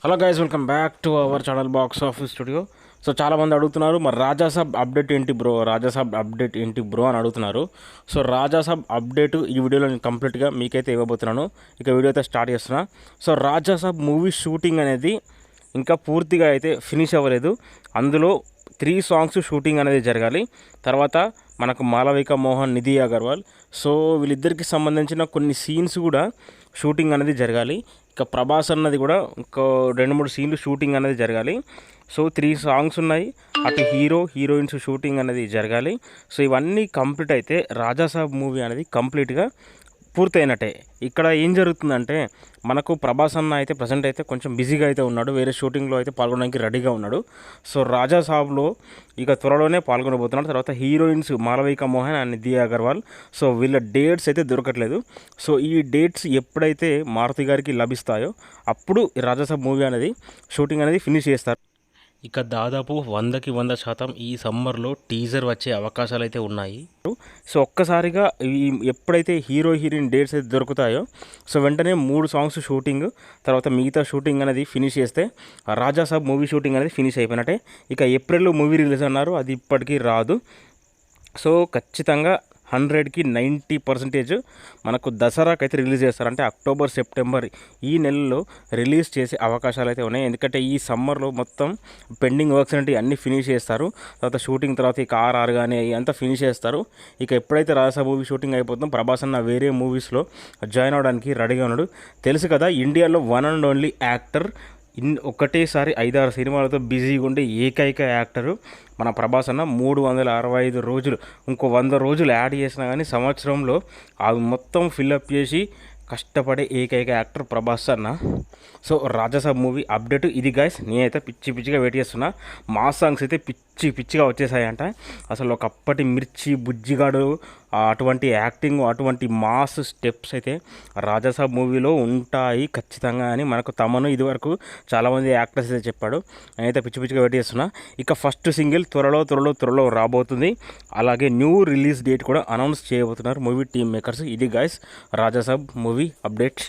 Hello guys, welcome back to our channel box office studio. So చాలామంది అడుగుతున్నారు, మరి Raja Saab update ఏంటి బ్రో, రాజాసాబ్ అప్డేట్ ఏంటి బ్రో అని అడుగుతున్నారు. సో రాజాసాబ్ అప్డేట్ ఈ వీడియోలో నేను కంప్లీట్గా మీకైతే ఇవ్వబోతున్నాను. ఇక వీడియో అయితే స్టార్ట్ చేస్తున్నా. సో రాజాసాబ్ మూవీ షూటింగ్ అనేది ఇంకా పూర్తిగా అయితే ఫినిష్ అవ్వలేదు. అందులో 3 సాంగ్స్ షూటింగ్ అనేది జరగాలి. తర్వాత మనకు మాలవిక మోహన్, నిధి అగర్వాల్, సో వీళ్ళిద్దరికి సంబంధించిన కొన్ని సీన్స్ కూడా షూటింగ్ అనేది జరగాలి. ఇక ప్రభాస్ అన్నది కూడా ఇంకో 2-3 సీన్లు షూటింగ్ అనేది జరగాలి. సో 3 సాంగ్స్ ఉన్నాయి. అటు హీరోయిన్స్ షూటింగ్ అనేది జరగాలి. సో ఇవన్నీ కంప్లీట్ అయితే రాజాసాబ్ మూవీ అనేది కంప్లీట్గా పూర్తయినట్టే. ఇక్కడ ఏం జరుగుతుందంటే, మనకు ప్రభాస్ అన్న అయితే ప్రజెంట్ అయితే కొంచెం బిజీగా అయితే ఉన్నాడు, వేరే షూటింగ్లో అయితే పాల్గొనడానికి రెడీగా ఉన్నాడు. సో రాజాసాబ్లో ఇక త్వరలోనే పాల్గొనబోతున్నాడు. తర్వాత heroines Malavika Mohan and Nidhi Agarwal, so వీళ్ళ డేట్స్ అయితే దొరకట్లేదు. సో ఈ డేట్స్ ఎప్పుడైతే మారుతి గారికి లభిస్తాయో అప్పుడు రాజాసాబ్ మూవీ అనేది షూటింగ్ అనేది ఫినిష్ చేస్తారు. ఇక దాదాపు 100కి 100% ఈ సమ్మర్లో టీజర్ వచ్చే అవకాశాలు అయితే ఉన్నాయి. సో ఒక్కసారిగా ఎప్పుడైతే హీరోయిన్ డేట్స్ అయితే దొరుకుతాయో, సో వెంటనే 3 సాంగ్స్ షూటింగ్, తర్వాత మిగతా షూటింగ్ అనేది ఫినిష్ చేస్తే రాజాసాబ్ మూవీ షూటింగ్ అనేది ఫినిష్ అయిపోయినట్టే. ఇక ఏప్రిల్లో మూవీ రిలీజ్ అన్నారు, అది ఇప్పటికీ రాదు. సో ఖచ్చితంగా 100కి 90% మనకు దసరాకి అయితే రిలీజ్ చేస్తారు. అంటే అక్టోబర్, సెప్టెంబర్ ఈ నెలలో రిలీజ్ చేసే అవకాశాలు అయితే ఉన్నాయి. ఎందుకంటే ఈ సమ్మర్లో మొత్తం పెండింగ్ వర్క్స్ అంటే అన్నీ ఫినిష్ చేస్తారు. తర్వాత షూటింగ్ తర్వాత ఇక ఆర్ఆర్ కానీ అంతా ఫినిష్ చేస్తారు. ఇక ఎప్పుడైతే రాజా మూవీ షూటింగ్ అయిపోతుందో ప్రభాస్ అన్న వేరే మూవీస్లో జాయిన్ అవ్వడానికి రెడీగా ఉన్నాడు. తెలుసు కదా, ఇండియాలో వన్ అండ్ ఓన్లీ యాక్టర్, ఒకటేసారి 5-6 సినిమాలతో బిజీగా ఉండే ఏకైక యాక్టరు మన ప్రభాస్ అన్న. 365 రోజులు, ఇంకో 100 రోజులు యాడ్ చేసినా కానీ సంవత్సరంలో అవి మొత్తం ఫిల్అప్ చేసి కష్టపడే ఏకైక యాక్టర్ ప్రభాస్ అన్న. సో రాజాసాబ్ మూవీ అప్డేట్ ఇది గైస్. నేనైతే పిచ్చిగా వెయిట్ చేస్తున్నా. మా సాంగ్స్ అయితే పిచ్చిగా వచ్చేసాయంట. అసలు ఒకప్పటి మిర్చి బుజ్జిగాడు అటువంటి యాక్టింగ్, అటువంటి మాస్ స్టెప్స్ అయితే రాజాసాబ్ మూవీలో ఉంటాయి ఖచ్చితంగా అని మనకు తమను ఇదివరకు చాలామంది యాక్టర్స్ అయితే చెప్పాడు. నేనైతే పిచ్చిగా వెయిట్ చేస్తున్నా. ఇక ఫస్ట్ సింగిల్ త్వరలో రాబోతుంది. అలాగే న్యూ రిలీజ్ డేట్ కూడా అనౌన్స్ చేయబోతున్నారు మూవీ టీమ్ మేకర్స్. ఇది గైస్ రాజాసాబ్ మూవీ అప్డేట్.